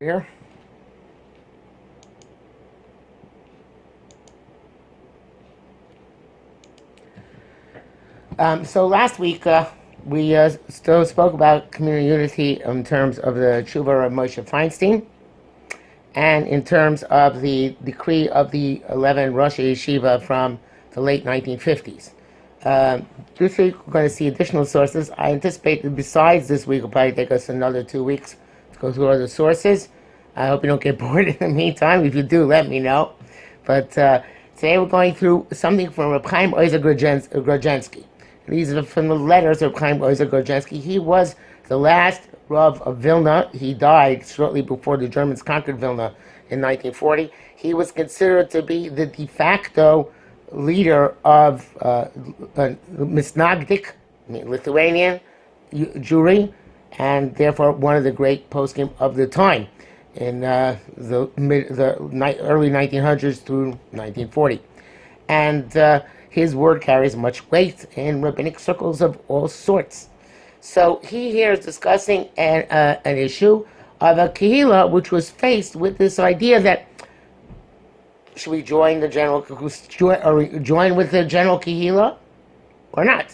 Here. So last week we still spoke about communal unity in terms of the tshuva of Moshe Feinstein, and in terms of the decree of the 11 Rosh Yeshiva from the late 1950s. This week we're going to see additional sources. I anticipate that besides this week, it'll probably take us another 2 weeks to go through other sources. I hope you don't get bored in the meantime. If you do, let me know. But today we're going through something from Reb Chaim Ozer Grodzinski. These are from the letters of Reb Chaim Ozer Grodzinski. He was the last Rav of Vilna. He died shortly before the Germans conquered Vilna in 1940. He was considered to be the de facto leader of Misnagdik, Lithuanian Jewry, and therefore one of the great poskim of the time in the early 1900s through 1940. And his word carries much weight in rabbinic circles of all sorts. So he here is discussing an issue of a kehila which was faced with this idea that should we join the general, join with the general kehila or not?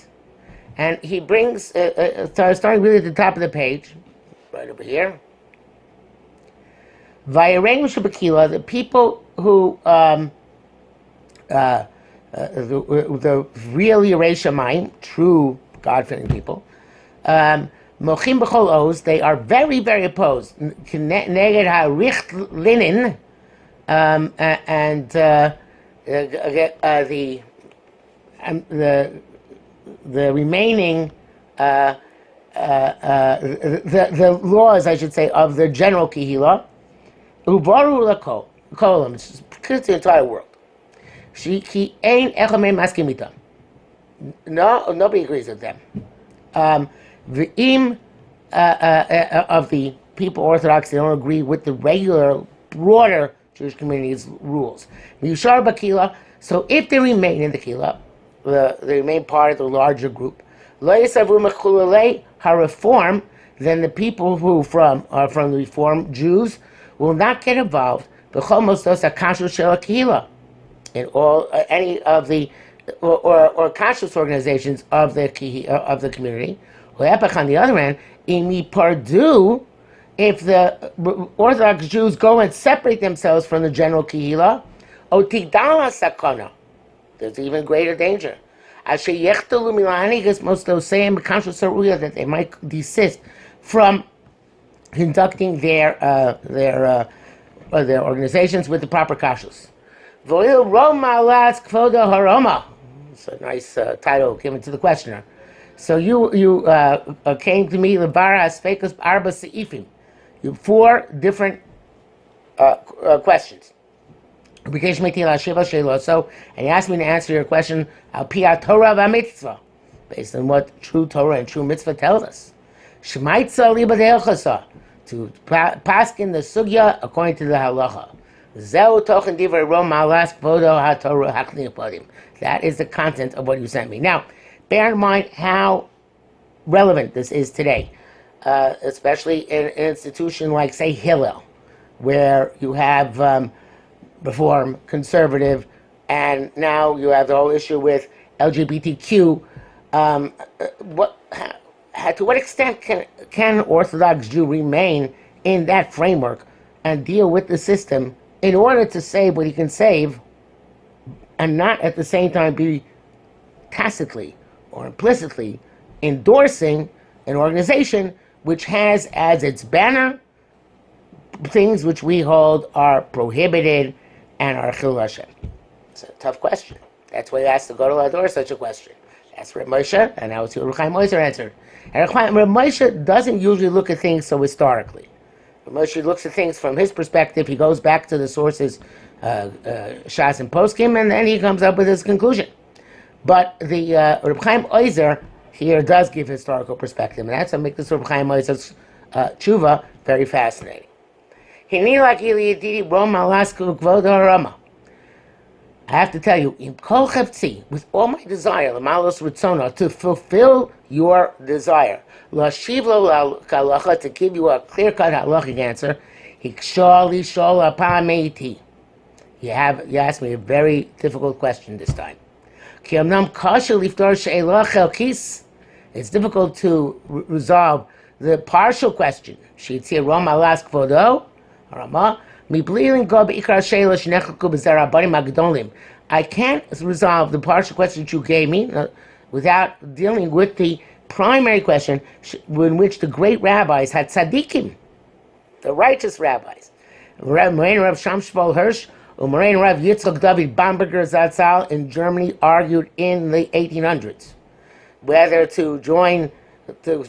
And he brings, starting really at the top of the page, right over here, Vayarenu Shabakila, the people who, the real Yirei Shamayim, true God-fearing people, Mochim B'chol Oz, they are very, very opposed. Neged HaRicht Linen, and the remaining the laws, I should say, of the general kehila, uvaru kolam, it's the entire world. She ain't echamei maskim. No, nobody agrees with them. The of the people Orthodox, they don't agree with the regular, broader Jewish community's rules. Yushar bakila. So if they remain in the kila, they remain part of the larger group. Lo yisavu mechulei hareform. Then the people who are from the Reform Jews will not get involved. B'chol mosdos hakashrus shel kehila, in all any of the or kashrus organizations of the community. On the other hand, imi pardu, if the Orthodox Jews go and separate themselves from the general kehila, otidala sakana, there's even greater danger. Asher yechtalu milanigas mostosayim b'kashrus saruya, that they might desist from conducting their organizations with the proper kashrus. Voil Roma las kvoda haroma. It's a nice title given to the questioner. So you came to me lebara asfekus arba seifim. You 4 different questions. So, and you asked me to answer your question al pi Torah v'mitzvah, based on what true Torah and true mitzvah tells us. Shmaitza libadeilchasa, to paskin the sugya according to the halacha. That is the content of what you sent me. Now, bear in mind how relevant this is today, especially in an institution like, say, Hillel, where you have Reform, conservative, and now you have the whole issue with LGBTQ. To what extent can Orthodox Jew remain in that framework and deal with the system in order to save what he can save, and not at the same time be tacitly or implicitly endorsing an organization which has as its banner things which we hold are prohibited and are chilul Hashem? It's a tough question. That's why you asked to go to Lador such a question. That's Reb Moshe, and that was what Reb Chaim Ozer answered. And Reb Moshe doesn't usually look at things so historically. Moshe looks at things from his perspective. He goes back to the sources, Shas and Poskim, and then he comes up with his conclusion. But the Reb Chaim Ozer here does give historical perspective, and that's what makes this Reb Chaim Ozer's tshuva very fascinating. I have to tell you, in kol chefzi, with all my desire, l'malos ritzona, to fulfill your desire, l'ashiv lo halacha, to give you a clear-cut halachic answer, Hikshali shola pameti. You asked me a very difficult question this time. Ki amnam kasha liftor she'ela chelkis. It's difficult to resolve the partial question. She'tzir Roma las kvodo, Rama, miblilin go be'ikar she'ela shnechaku b'zer abanim agdolim. I can't resolve the partial question that you gave me without dealing with the primary question in which the great rabbis had tzaddikim, the righteous rabbis. Moraine Rav Shamshval Hirsch and Moraine Rav Yitzchak David Bamberger Zatzal in Germany argued in the 1800s whether to join, to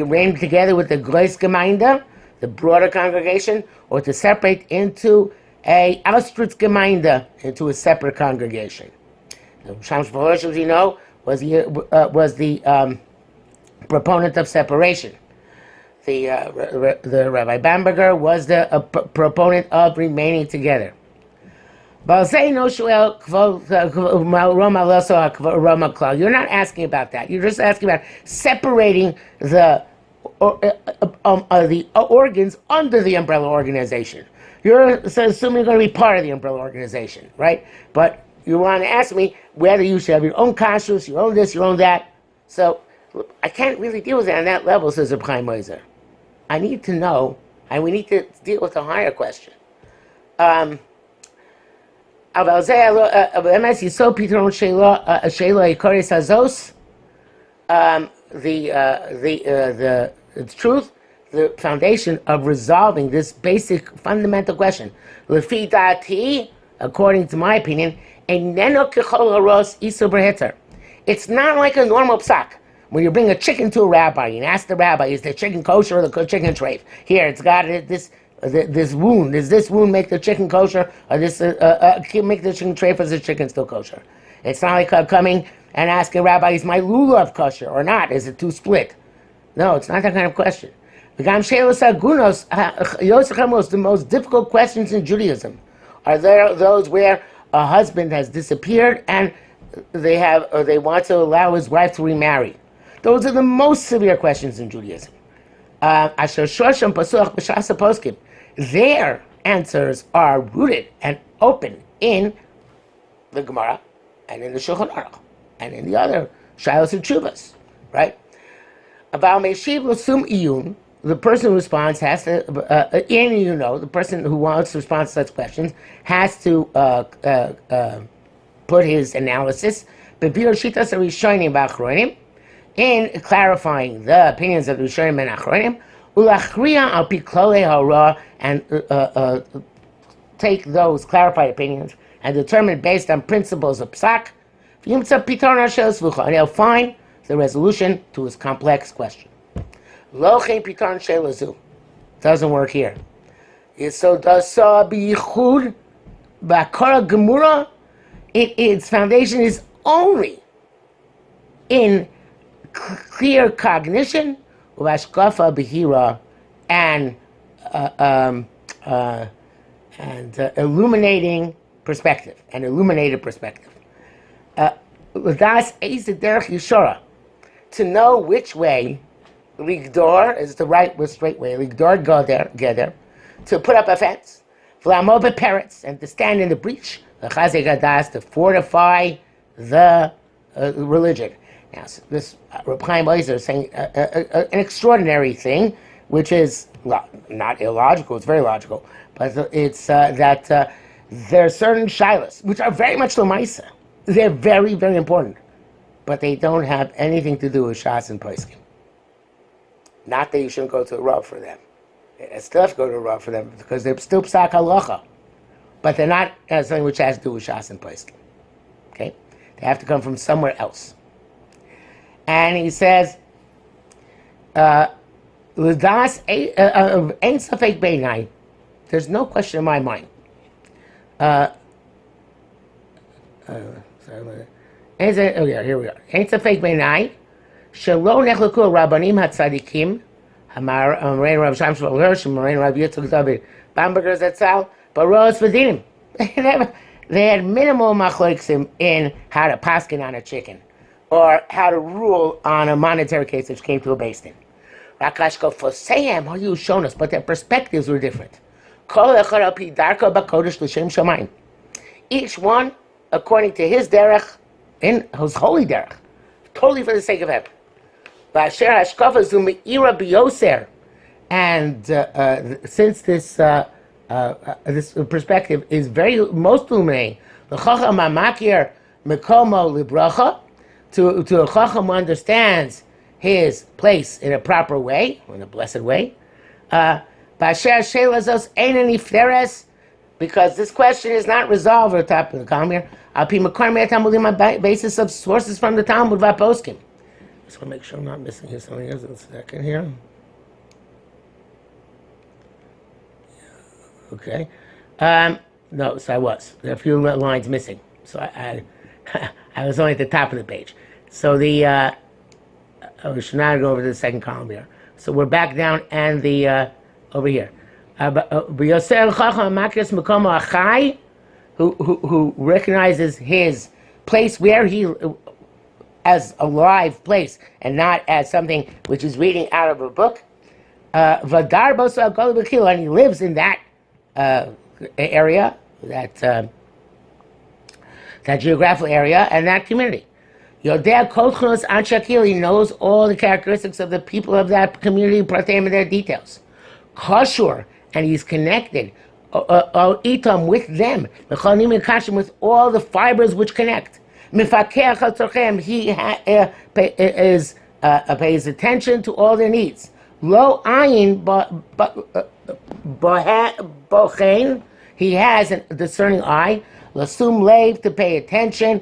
reign together with the Großgemeinde, the broader congregation, or to separate into a Austrittgemeinde, into a separate congregation. Shamshval Hirsch, as you know, was the proponent of separation. The Rabbi Bamberger was the proponent of remaining together. You're not asking about that. You're just asking about separating the organs under the umbrella organization. You're assuming you're going to be part of the umbrella organization, right? But you want to ask me whether you should have your own kashrus, your own this, your own that. So I can't really deal with it on that level, says Reb Chaim Oizer. I need to know, and we need to deal with a higher question. The truth, the foundation of resolving this basic fundamental question, Lefi da'ati, according to my opinion, it's not like a normal psak. When you bring a chicken to a rabbi and ask the rabbi, is the chicken kosher or the chicken treif? Here, it's got this wound. Does this wound make the chicken kosher, or this make the chicken treif, or is the chicken still kosher? It's not like coming and asking a rabbi, is my lulav kosher or not? Is it too split? No, it's not that kind of question. The most difficult questions in Judaism are there those where a husband has disappeared and they want to allow his wife to remarry. Those are the most severe questions in Judaism. Their answers are rooted and open in the Gemara and in the Shulchan Aruch and in the other Shilos and Chuvas, right? About Meshiv L'Sum Iyun, the person who responds has to, the person who wants to respond to such questions has to put his analysis in clarifying the opinions of the Rishonim and Achronim, and take those clarified opinions and determine based on principles of psak, and he'll find the resolution to his complex question. Doesn't work here. Its foundation is only in clear cognition, behira, and illuminating perspective, an illuminated perspective. To know which way ligdor is the right or straight way, ligdor gather, to put up a fence, parrots, and to stand in the breach, to fortify the religion. Now, this Reb Chaim Oizer is saying an extraordinary thing, which is not illogical, it's very logical, but it's that there are certain shilas, which are very much l'maisa. They're very, very important, but they don't have anything to do with Shas and Poskim. Not that you shouldn't go to a Rav for them. It's still have to go to a Rav for them, because they're still psak halacha, but they're not something which has to do with Shas and Poskim. Okay? They have to come from somewhere else. And he says, there's no question in my mind. Here we are. Ain't safek beinai shelo nechleku rabbanim hatzadikim hamar Moraine Rav Shamshval Hirsch and Moraine Rav Yitzchak David Bamberger Zatzal baros v'dinim. They had minimal machloeksim in how to paskin on a chicken, or how to rule on a monetary case which came to a beis din. Rakashkofoseim, how you shown us, but their perspectives were different. Each one according to his derech, in his holy derech, totally for the sake of heaven. And since this this perspective is very most illuminating, the chacham hamakir mekomo libracha, to a chacham who understands his place in a proper way, in a blessed way. Because this question is not resolved at the top of the column here. On basis of sources from the Talmud Vaposkim. Just want to make sure I'm not missing here something else in a second here. Okay. No, so I was. There are a few lines missing. So I I was only at the top of the page. So we should now go over to the second column here. So we're back down and the over here. Who recognizes his place where he as a live place and not as something which is reading out of a book. And he lives in that area, that geographical area and that community. He knows all the characteristics of the people of that community, and their details. Kashur, and he's connected itam with them, with all the fibers which connect. He pays attention to all their needs. Lo ayin bochein, he has a discerning eye. Lasum leiv, to pay attention.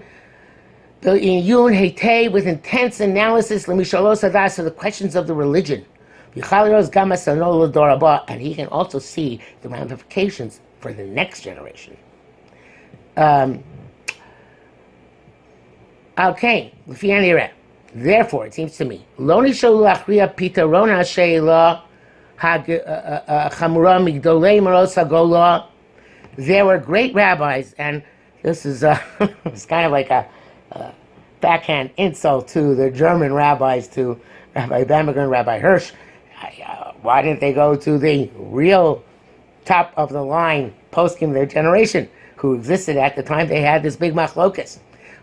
The iyun hetei, with intense analysis. Lemishalo sadas, to the questions of the religion. And he can also see the ramifications for the next generation. Okay, therefore, it seems to me, there were great rabbis, and this is it's kind of like a backhand insult to the German rabbis, to Rabbi Bamberger and Rabbi Hirsch. Why didn't they go to the real top of the line poskim their generation, who existed at the time they had this big machlokas,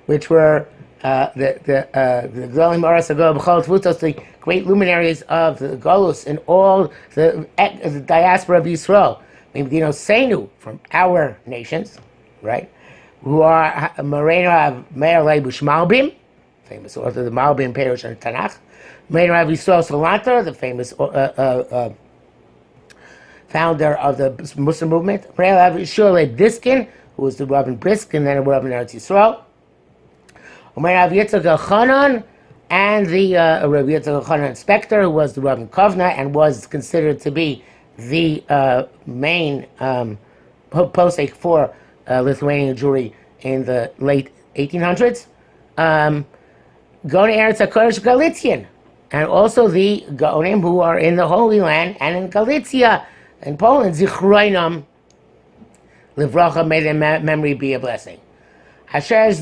which were the great luminaries of the Golus and all the diaspora of Yisrael, Senu, from our nations, right? Who are Moreno Meir Leibush Malbim, famous author of the Malbim Perush and Tanakh. Meir Rav Yisrael Salanter, the famous founder of the Muslim movement. Meir Rav Yisrael Leib Diskin, who was the Rav in Brisk and then a Rav in Eretz Yisrael. Meir Rav Yitzchak Elchanan, and the Rav Yitzchak Elchanan Spector, who was the Rav in Kovna and was considered to be the main posek for Lithuanian Jewry in the late 1800s. Go to Eretz HaKodesh Galician, and also the Gaonim who are in the Holy Land and in Galicia, in Poland, Zichroinam Livracha, may their memory be a blessing. Because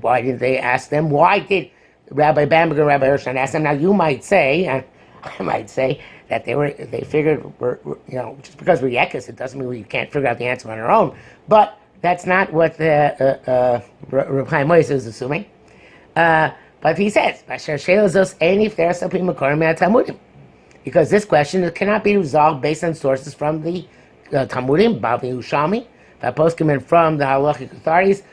why didn't they ask them? Why did Rabbi Bamberger and Rabbi Hirschman ask them? Now you might say, and I might say, that they figured just because we're Yekkes, it doesn't mean we can't figure out the answer on our own. But that's not what Reb Chaim Moshe is assuming. But he says, because this question cannot be resolved based on sources from the Talmudim, Bavli Ushami, Poskim, and from the halachic authorities,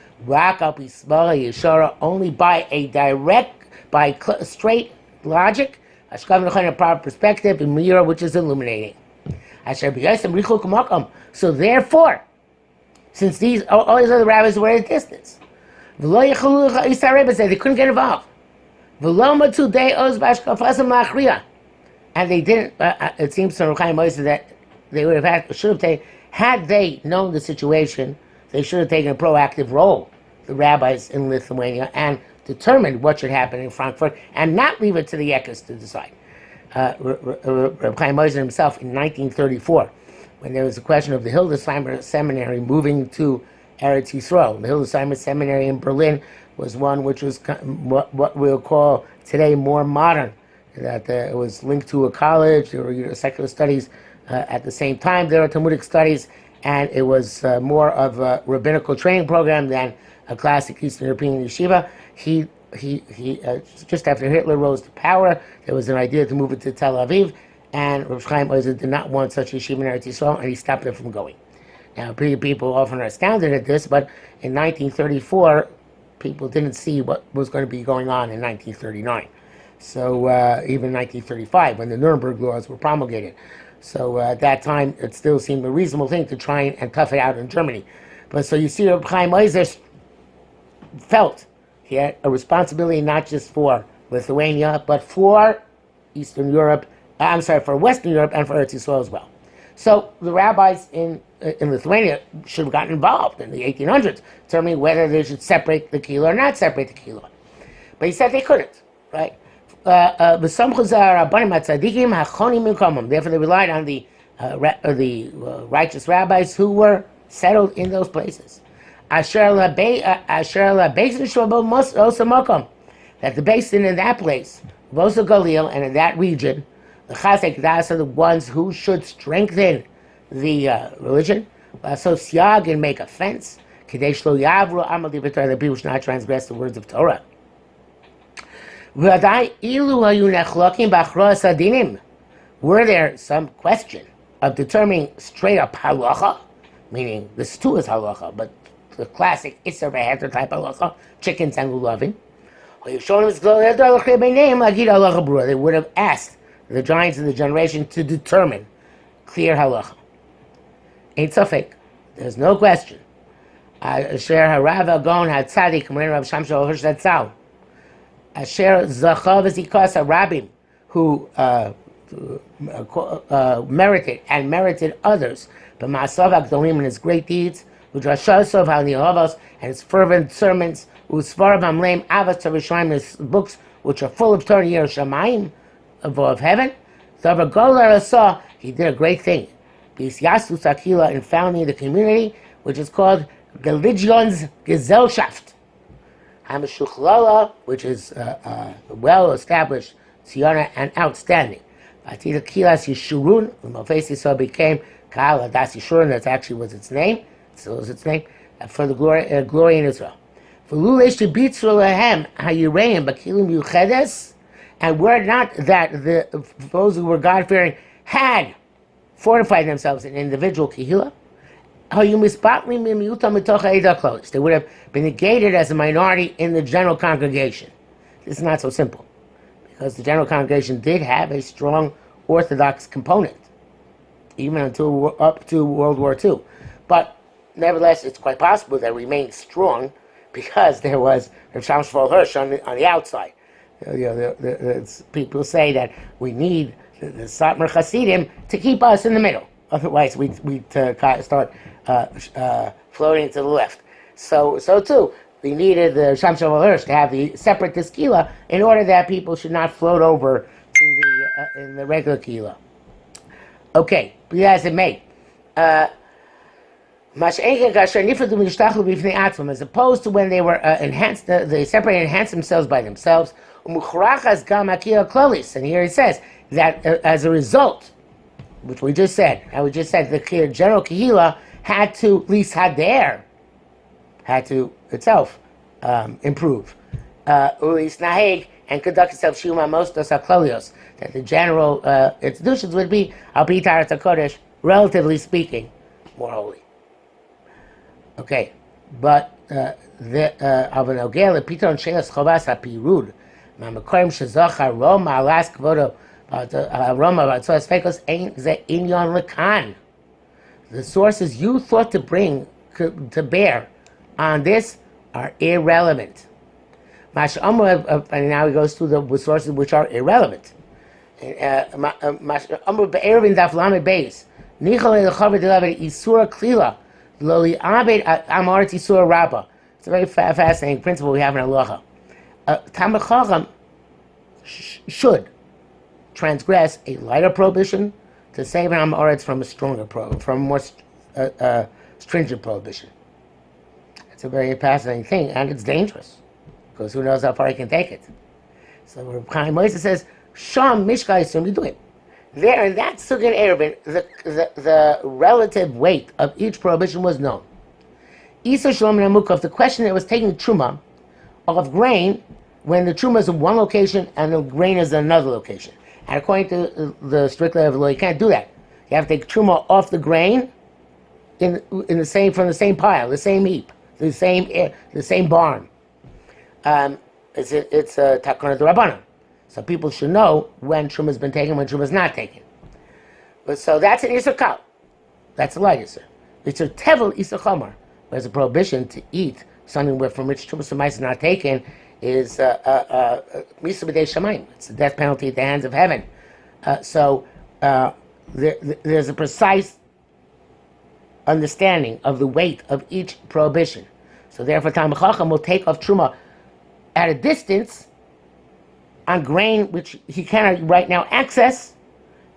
only by a straight logic, a proper perspective, in Mira, which is illuminating. So therefore, since all these other rabbis were at a distance, they couldn't get involved. And they didn't. It seems to Reb Chaim Moshe that they had they known the situation, they should have taken a proactive role, the rabbis in Lithuania, and determined what should happen in Frankfurt, and not leave it to the Yekkes to decide. Reb Chaim Moshe himself, in 1934, when there was a question of the Hildesheimer Seminary moving to Eretz Yisrael. The Hildesheimer Seminary in Berlin was one which was what we'll call today more modern. that it was linked to a college. There were secular studies at the same time. There were Talmudic studies, and it was more of a rabbinical training program than a classic Eastern European yeshiva. He just after Hitler rose to power, there was an idea to move it to Tel Aviv, and Rav Chaim Oizer did not want such a yeshiva in Eretz Yisrael, and he stopped it from going. Now, people often are astounded at this, but in 1934, people didn't see what was going to be going on in 1939. So even 1935, when the Nuremberg laws were promulgated. So at that time, it still seemed a reasonable thing to try and tough it out in Germany. But so you see, Reb Chaim Oizer felt he had a responsibility not just for Lithuania, but for Eastern Europe, for Western Europe and for Eretz Yisrael as well. So the rabbis in Lithuania should have gotten involved in the 1800s, determining whether they should separate the kehillah or not separate the kehillah. But he said they couldn't, right? Therefore, they relied on the righteous rabbis who were settled in those places. That the basin in that place, Vosa Galil, and in that region, the Chazek Das are the ones who should strengthen the religion, so siag and make offense, that people should not transgress the words of Torah. Were there some question of determining straight up halacha, meaning this too is halacha, but the classic Isser Beheter type halacha, chickens and lulavim, they would have asked the giants of the generation to determine clear halacha. Ain't safek. There's no question. Asher harav agon had tzaddik, Rav Shamshon Hirsch Zatzal. Asher zachav zikas harabim, who merited others, but Ma'asav Agdolim and his great deeds, Udrashasov Halihavos and his fervent sermons, Usvarav Amleim Avos Tzavishayim, his books which are full of Torah Yerushalayim, of heaven. He did a great thing. In founding the community, which is called Religionsgesellschaft, which is well established, Tziyana, and outstanding. Yeshurun became Ka'al Das Yeshurun. That actually was its name. Still is its name for the glory in Israel. And were not that those who were God-fearing had fortified themselves in individual kehillah, they would have been negated as a minority in the general congregation. This is not so simple, because the general congregation did have a strong Orthodox component, even up to World War II. But nevertheless, it's quite possible that it remained strong because there was Rav Shamshon Hirsch on the outside. People say that we need the Satmar Hasidim to keep us in the middle. Otherwise, we start floating to the left. So too, we needed the Shamshon Hirsch to have the separate kehillah in order that people should not float over to in the regular kehillah. Okay, be as it may. As opposed to when they were enhanced, they separated and enhanced themselves by themselves. And here it says that as a result, which we just said, the general kehillah had to, at least had to itself improve. And conduct itself that the general institutions would be, relatively speaking, more holy. Okay, but the Piton Shelas Chovas HaPirud, Mamakorim Shezocha Roma Alas Kvodo Roma Vatsos Fekos Ein Ze Inyon Lekan. The sources you thought to bring to bear on this are irrelevant. And now he goes through the sources which are irrelevant. Amr Be'ervin Daf Lamed Beis Nichol Elchav Delavet Isura Klila Loli Abed Amaret Isura Rabba. It's a very fascinating principle we have in Halacha. Talmid Chacham should transgress a lighter prohibition to save an Amaretz from a from a more stringent prohibition. It's a very fascinating thing, and it's dangerous, because who knows how far he can take it. So Rav Chaim Oizer says, Sham Mishka Yisum, we do it. There, in that Sugan Erevin, the relative weight of each prohibition was known. Isa Shalom Namukov, the question that was taking Truma of grain, when the Truma is in one location and the grain is in another location. And according to the strict level of the law, you can't do that. You have to take Truma off the grain from the same pile, the same heap, the same barn. It's a takana d'Rabbanan. So people should know when Truma has been taken, when Truma is not taken. But so that's an Yisur Kal. That's a light Yisur. It's a Tevel Yisur Chomer. There's a prohibition to eat something from which Truma Samais is not taken is Misa B'dei Shamayim. It's a death penalty at the hands of heaven. There's a precise understanding of the weight of each prohibition. So therefore, Talmid Chacham will take off Truma at a distance on grain which he cannot right now access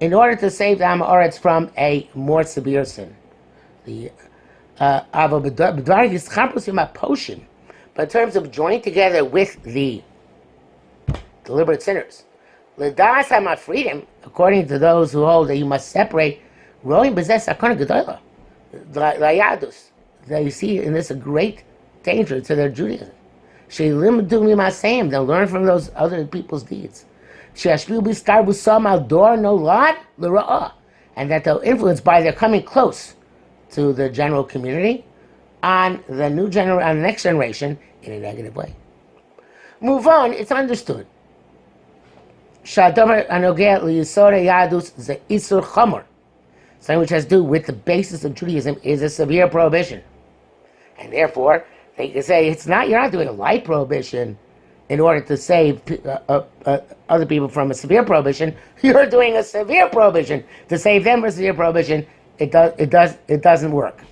in order to save the Amoritz from a more severe sin. But in terms of joining together with the deliberate sinners, freedom, according to those who hold that you must separate, they see in this a great danger to their Judaism. They'll learn from those other people's deeds. And that they'll influence by their coming close to the general community on the next generation in a negative way. Move on, it's understood. Something which has to do with the basis of Judaism is a severe prohibition. And therefore, they can say, you're not doing a light prohibition in order to save other people from a severe prohibition. You're doing a severe prohibition to save them from a severe prohibition. It doesn't work.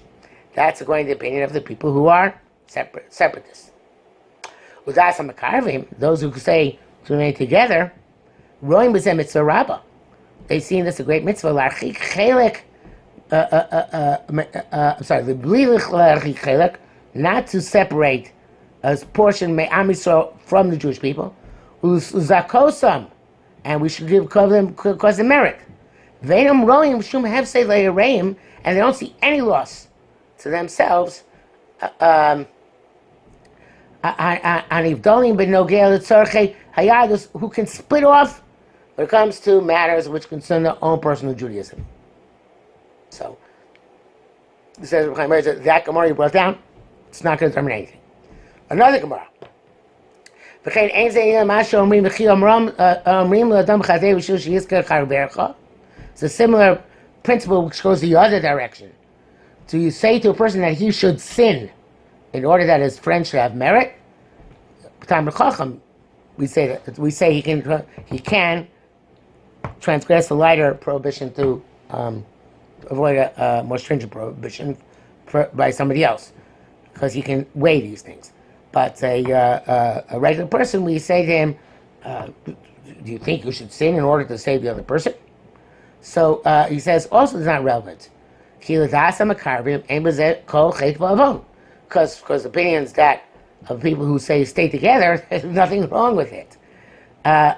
That's according to the opinion of the people who are separatists. Those who say to remain together, they see in this a great mitzvah. Not to separate a portion from the Jewish people, and we should call them cause of merit. And they don't see any loss to themselves. Who can split off when it comes to matters which concern their own personal Judaism. So, it says that Gemara you brought down, it's not going to determine anything. Another Gemara. It's a similar principle which goes the other direction. So you say to a person that he should sin in order that his friend should have merit. Talmid Chacham, we say he can transgress the lighter prohibition to avoid a more stringent prohibition by somebody else, because he can weigh these things. But a regular person, we say to him, do you think you should sin in order to save the other person? So he says, also it's not relevant. Because opinions that of people who say stay together, there's nothing wrong with it. On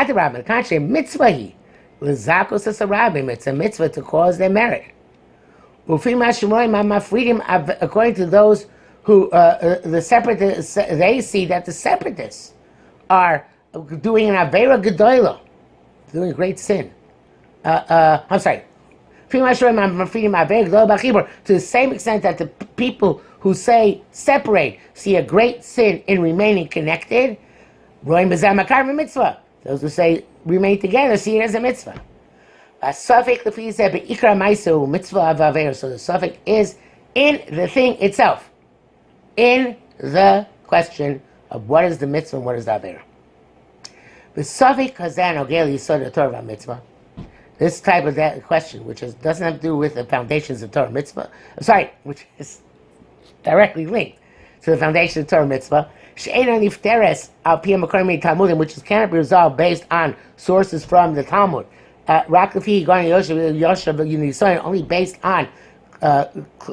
the contrary, mitzvah it's a mitzvah to cause their merit. According to those who the separatists, they see that the separatists are doing an avera gedola, doing a great sin. I'm sorry. To the same extent that the people who say separate see a great sin in remaining connected, those who say remain together see it as a mitzvah. So the suffix is in the thing itself, in the question of what is the mitzvah and what is the avera. The suffix hazan ogel yisod Torah mitzvah. This type of question, which doesn't have to do with the foundations of Torah mitzvah, which is directly linked to the foundation of Torah mitzvah, which cannot be resolved based on sources from the Talmud, only based on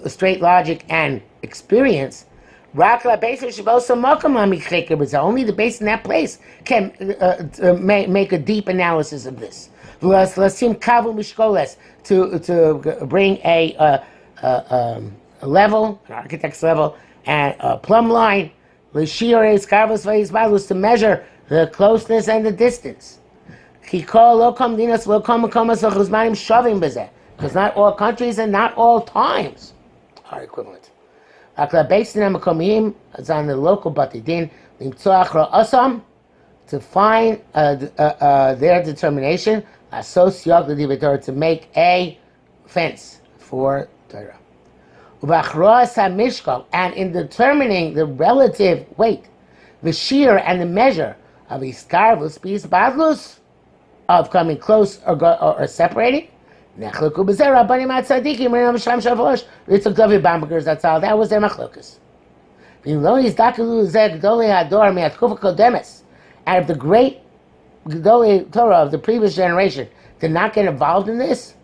straight logic and experience. Rakla basis Shabosa Makam Lamikheker was only the base in that place can make a deep analysis of this. Lasim Kavu Mishkoles to bring a level, an architect's level, and a plumb line. L'shires Karvos Vayizbalus to measure the closeness and the distance. Because not all countries and not all times are equivalent. It's on the local batidin to find their determination to make a fence for Torah. And in determining the relative weight, the shear and the measure of iskarvus badlus, of coming close or separating. That was their machlokas. And if the great Gedolei Torah of the previous generation did not get involved in this,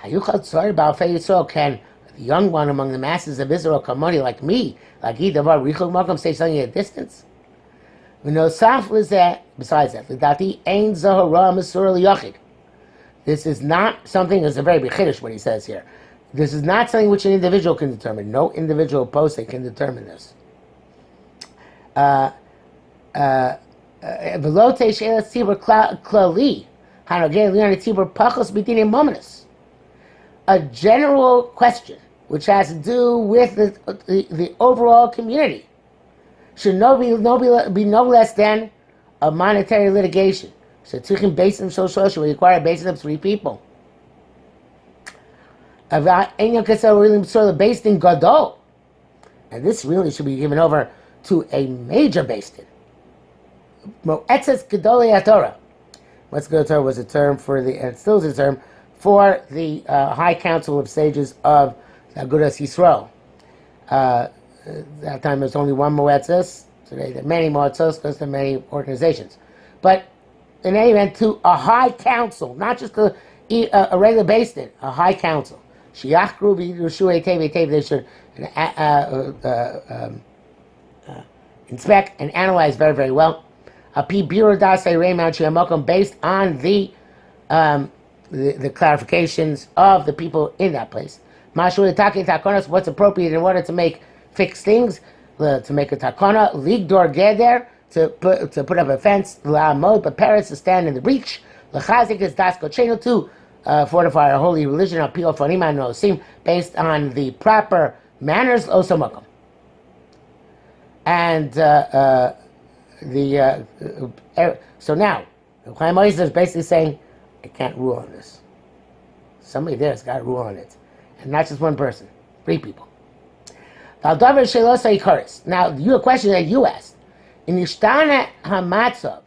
can the young one among the masses of Israel, Kamoni, like me, like Idavar Richel Malcolm, say something at a distance? Besides that, this is not something, it's a very big chiddush what he says here. This is not something which an individual can determine. No individual posek can determine this. A general question which has to do with the overall community should be no less than a monetary litigation. So tzrichim basin of social will require a basin of 3 people. Based in Gadol, and this really should be given over to a major basin. Moetzes Gedolei Torah. Moetzes Gedolei Torah was a term for the, and still is a term for the High Council of Sages of Agudas Yisrael. That time there's only one Moetzes. Today there are many Moetzes because there are many organizations. But in any event, to a high council, not just a regular basin, a high council. Shiachru v'yushu etev, they should inspect and analyze very, very well. A pi biro dasei reiman shiamokom, based on the clarifications of the people in that place. Mashu etake takonos, what's appropriate in order to make fixed things, to make a takona, ligdor geder, to put up a fence, la'amod, but parents to stand in the breach, l'chazik is das kochenu, to fortify our holy religion, apil fonima nosim, based on the proper manners, osomakom. And so now, Chaim Oizer is basically saying, I can't rule on this. Somebody there has got to rule on it. And not just one person, 3 people. Now, a question that you asked. In Ishtana Hamatzav,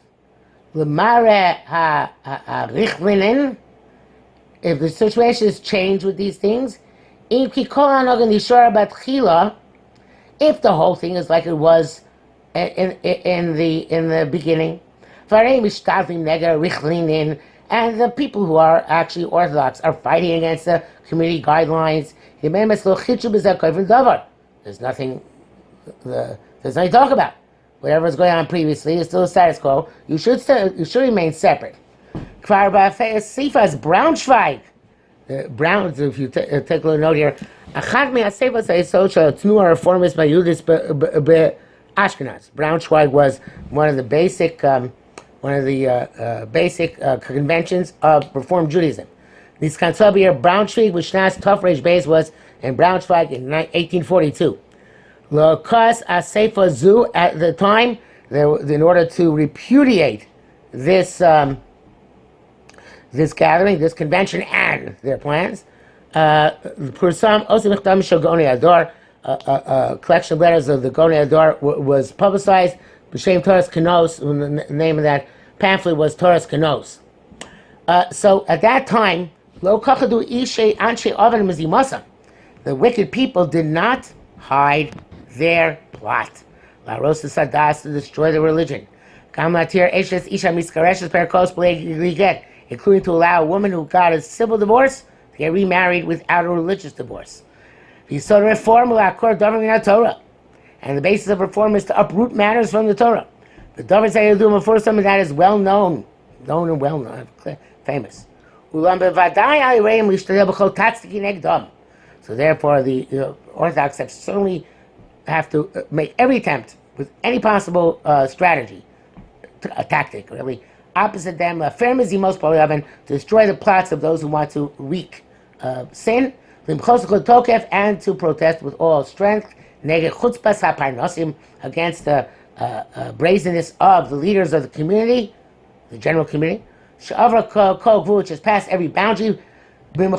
Lemare HaRichlinen, if the situation has changed with these things, if the whole thing is like it was in the beginning, and the people who are actually Orthodox are fighting against the community guidelines, there's nothing to talk about. Whatever was going on previously is still a status quo. You should remain separate. Sifas Braunschweig. Brown, if you take a little note here, reformist by Yudis Ashkenaz. Braunschweig was one of the basic conventions of Reform Judaism. This Kansobir Braunschweig, which Shnas Tofresh Beis was in Braunschweig in 1842. Lokas Asefa Zu at the time, in order to repudiate this gathering, this convention, and their plans, Pursam Osim Mechtam Shel Gonei Ador, a collection of letters of the Gonei Ador was publicized. B'Shem Torah's Kenos, the name of that pamphlet was Torah's Kenos. So at that time, Lo Kachadu Ishe Anshe Oven Mizimasa, the wicked people did not hide their plot. La Rosa Sadas, to destroy the religion. Kamlatir Eshes Isha Miskareshes Perkos Liget, including to allow a woman who got a civil divorce to get remarried without a religious divorce. He saw the reform of Akor Dovim Torah, And the basis of reform is to uproot matters from the Torah. The Davar Sayyidu first some of that is well known and well known, famous. So therefore, the Orthodox have certainly have to make every attempt with any possible strategy, a tactic really, opposite them, most probably to destroy the plots of those who want to wreak sin, and to protest with all strength against the brazenness of the leaders of the community, the general community, which has passed every boundary in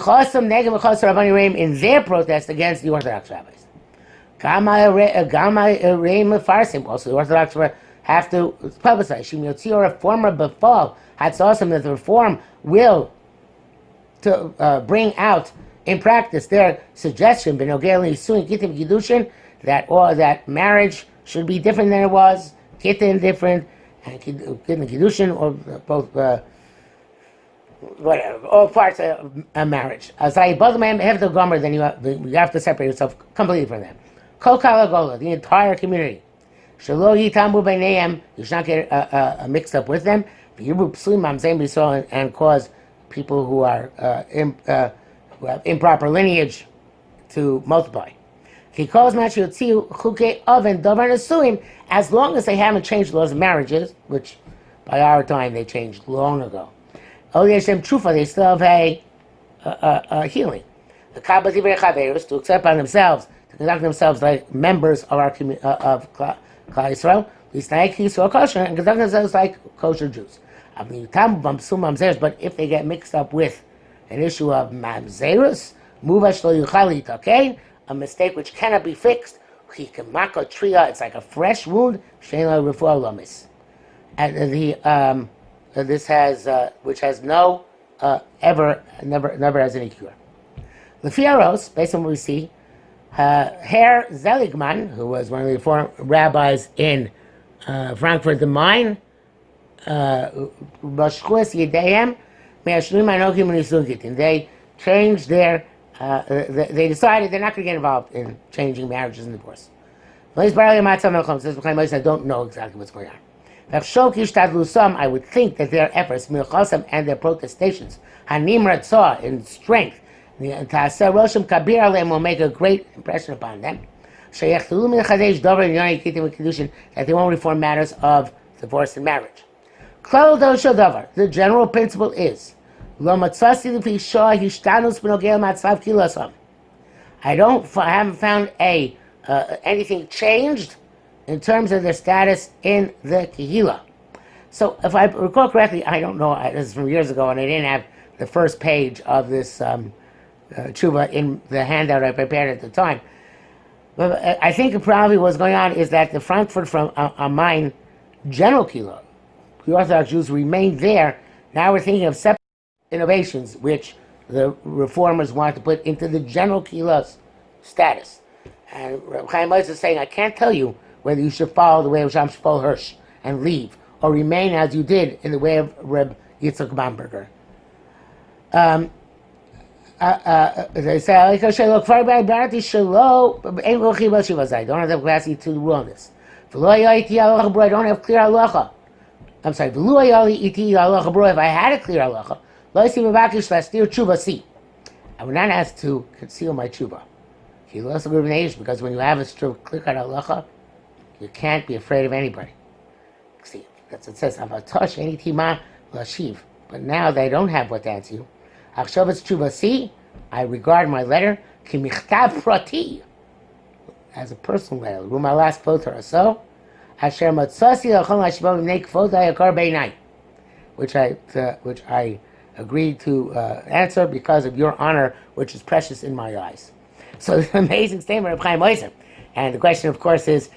their protest against the Orthodox rabbis. Also, the Orthodox have to publicize. A former befall had saw that the reform will to bring out in practice their suggestion that marriage should be different than it was, Gittin different, and Kiddushin, or both, whatever, all parts of a marriage. As I both them have the gomer, then you have to separate yourself completely from them. Kol Kalagola, the entire community. Shalo Yitambu B'neihem, you should not get mixed up with them. And cause people who are who have improper lineage to multiply. As long as they haven't changed laws of marriages, which by our time they changed long ago. They still have a healing. The to accept on themselves, to conduct themselves like members of our of Klal Yisrael, and conduct themselves like kosher Jews. But if they get mixed up with an issue of mamzerus, a mistake which cannot be fixed, it's like a fresh wound, and this has which has no never has any cure. The Fieros, based on what we see, Herr Seligman, who was one of the former rabbis in Frankfurt am Main, they changed their they decided they're not going to get involved in changing marriages and divorce. I don't know exactly what's going on. I would think that their efforts and their protestations in strength will make a great impression upon them, that they won't reform matters of divorce and marriage. The general principle is I haven't found anything changed in terms of their status in the Kehillah. So if I recall correctly, I don't know, this is from years ago, and I didn't have the first page of this tshuva in the handout I prepared at the time. But I think probably what's going on is that the Frankfurt from am Main general Kehillah, the Orthodox Jews remained there. Now we're thinking of separate innovations which the reformers want to put into the general Kehillah's status. And Reb Chaim Moshe is saying, I can't tell you whether you should follow the way of Sham Shpol Hirsch and leave, or remain as you did in the way of Reb Yitzchak Bamberger. They say, I don't have the capacity to rule on this. I don't have clear halacha. I'm sorry, if I had a clear halacha, I would not ask to conceal my tshuva. Because when you have a clear-cut halacha, you can't be afraid of anybody. See, that's what it says. But now they don't have what to answer you. I regard my letter as a personal letter. My last quote or so. Which I agreed to answer because of your honor, which is precious in my eyes. So it's an amazing statement of Chaim Oizer. And the question, of course, is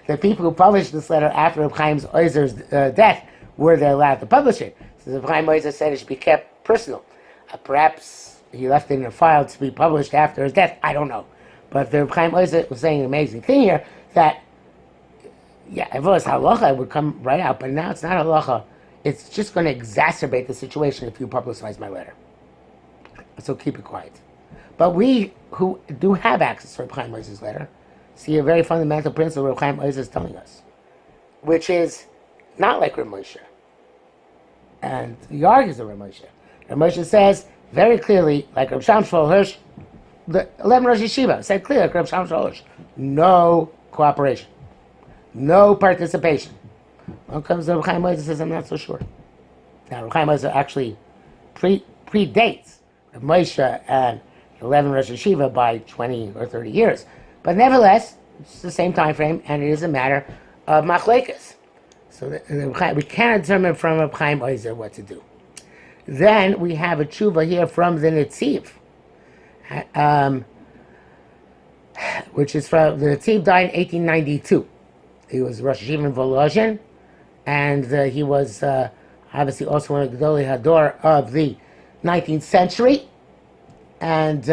the people who published this letter after Reb Chaim Oizer's death, were they allowed to publish it? So Reb Chaim Oizer said it should be kept personal. Perhaps he left it in a file to be published after his death. I don't know. But the Reb Chaim Oizer was saying an amazing thing here, that, yeah, if it was halacha, it would come right out. But now it's not halacha. It's just going to exacerbate the situation if you publicize my letter. So keep it quiet. But we who do have access to Reb Chaim Oizer's letter see a very fundamental principle Reb Chaim Ozer is telling us, which is not like Reb Moshe. And he argues with Reb Moshe. Reb Moshe says very clearly, like Reb Shamshol Hirsch, the 11 Rosh Yeshiva said clearly, like Reb Shamshol Hirsch, no cooperation, no participation. When it comes to Reb Chaim Ozer, says I'm not so sure. Now Reb Chaim Ozer actually predates Reb Moshe and 11 Rosh Yeshiva by 20 or 30 years. But nevertheless, it's the same time frame, and it is a matter of machlekes. So we cannot determine from Reb Chaim Ozer what to do. Then we have a tshuva here from the Netziv, which is from the Netziv died in 1892. He was Rosh Yeshiva in Volozhin, and he was obviously also one of the Gedolei Hador of the 19th century. And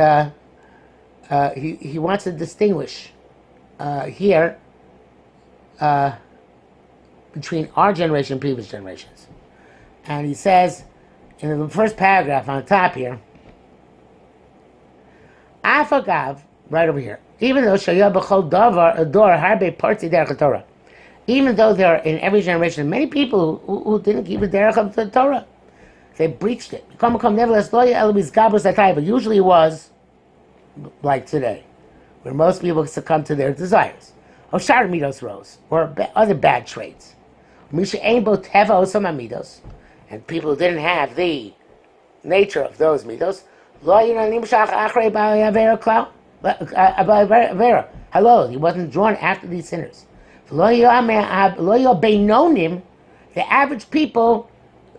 he wants to distinguish here between our generation and previous generations. And he says, in the first paragraph on top here, Afagav, right over here, even though Shaya B'chol Davar Ador Harbe Parti Derech Torah, even though there are in every generation many people who didn't keep the Derech of the Torah, they breached it. Nevertheless, but usually it was like today, where most people succumb to their desires. Or Shar Midos Rose, or other bad traits. Misha Ainbo Teva Osama Midos, and people who didn't have the nature of those Midos. Hello, he wasn't drawn after these sinners. The average people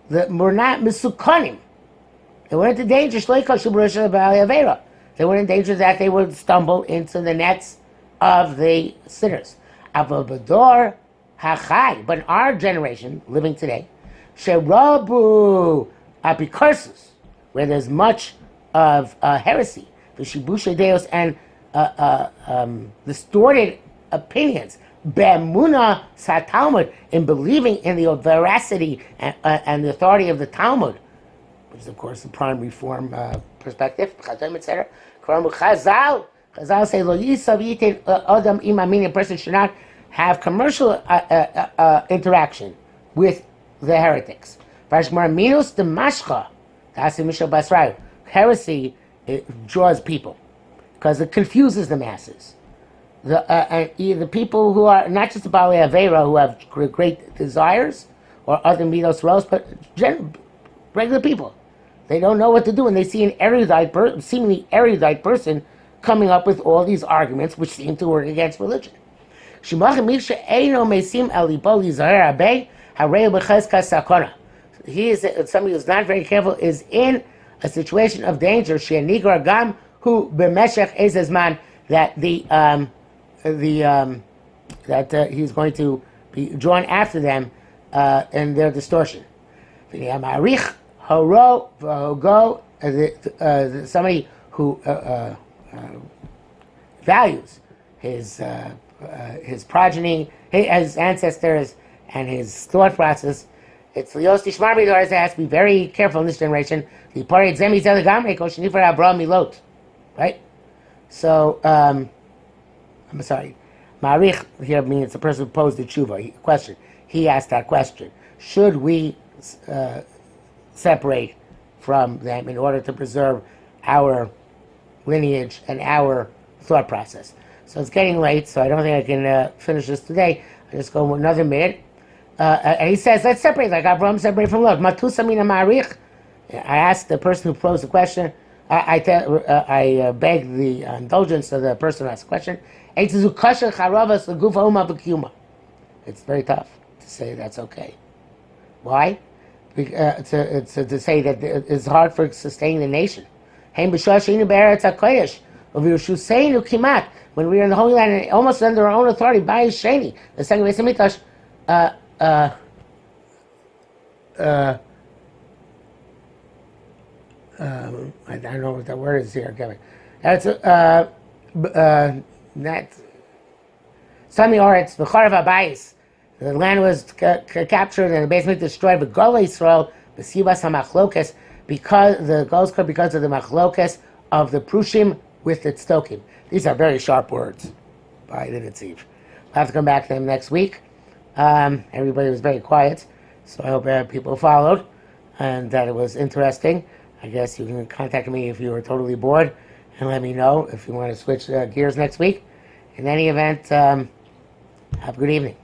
that were not misukanim. They weren't in danger. They weren't in danger that they would stumble into the nets of the sinners. But in our generation, living today, sherabu apicursus, where there's much of heresy, the shibusha deos and distorted opinions, be'emuna sa-Talmud, in believing in the veracity and the authority of the Talmud, which is of course the prime reform perspective, etc. Chazal say, Lo yisav yitin adam imamin, a person should not have commercial interaction with the heretics. Minus the mashcha, heresy, it draws people because it confuses the masses. The people who are not just Baalei Aveira, who have great desires or other midos roles, but regular people. They don't know what to do, and they see an seemingly erudite person coming up with all these arguments which seem to work against religion. He is somebody who's not very careful, is in a situation of danger. That he's going to be drawn after them in their distortion. Somebody who values his progeny, his ancestors, and his thought process. It's Lios Tishmar B'Dor, it has to be very careful in this generation. Right? So, I'm sorry. Ma'arich here means the person who posed the tshuva question. He asked that question. Should we separate from them in order to preserve our lineage and our thought process? So it's getting late, so I don't think I can finish this today. I'll just go another minute. And he says, let's separate, like Abraham separated from Lot. Matusa mina ma'arich. I asked the person who posed the question, I beg the indulgence of the person who asked the question. It's very tough to say that's okay. Why? To say that it's hard for sustaining the nation. When we were in the Holy Land and almost under our own authority, by Sheni, the second Beis Hamikdash, I don't know what that word is here, Kevin. That's Sami Oretz, V'chorav Abayis. The land was captured and the Beis Hamikdash destroyed. But Golei Yisrael, B'sivas HaMachlokas, because the Golei Yisrael, because of the Machlokas of the Prushim with the Tztokim. These are very sharp words. by the Netziv. I'll have to come back to them next week. Everybody was very quiet, so I hope people followed and that it was interesting. I guess you can contact me if you were totally bored and let me know if you want to switch gears next week. In any event, have a good evening.